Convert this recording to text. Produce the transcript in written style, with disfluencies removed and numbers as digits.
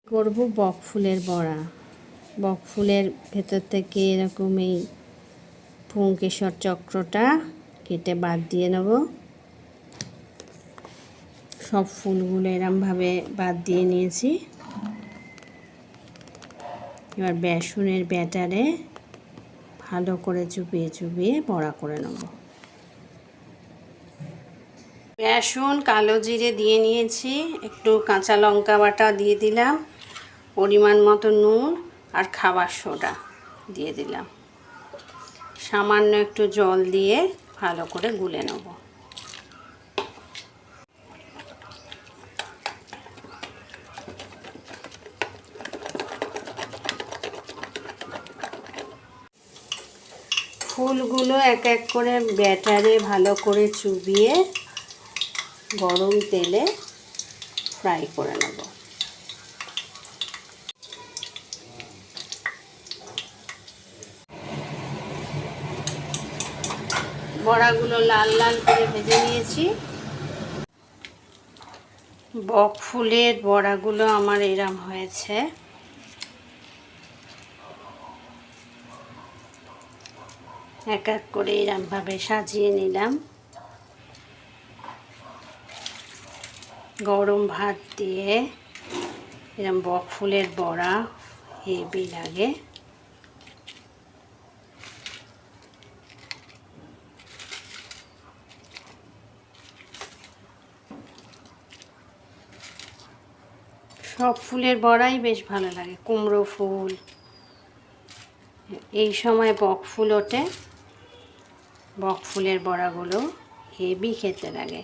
করব বক ফুলের বড়া। বক ফুলের ভেতর থেকে এরকম এই পুংকেশর চক্রটা কেটে বাদ দিয়ে নেব। সব ফুলগুলো এরমভাবে বাদ দিয়ে নিয়েছি। এবার বেসনের ব্যাটারে ভালো করে চুবিয়ে চুবিয়ে বড়া করে নেব। বেসন, কালো জিরে দিয়ে নিয়েছি, একটু কাঁচা লঙ্কা বাটা দিয়ে দিলাম, পরিমাণ মতো নুন আর খাবার সোডা দিয়ে দিলাম, সামান্য একটু জল দিয়ে ভালো করে গুলে নেব। ফুলগুলো এক এক করে ব্যাটারে ভালো করে চুবিয়ে গরম তেলে ফ্রাই করে নেব। বড়াগুলো লাল লাল করে ভেজে নিয়েছি। বক ফুলের বড়াগুলো আমার এরম হয়েছে। এক এক করে এরমভাবে সাজিয়ে নিলাম। গরম ভাত দিয়ে এরম বক ফুলের বড়া হেভি লাগে। সব ফুলের বড়াই বেশ ভালো লাগে। কুমড়ো ফুল, এই সময় বক ফুল ওঠে, বক ফুলের বড়াগুলো হেভি খেতে লাগে।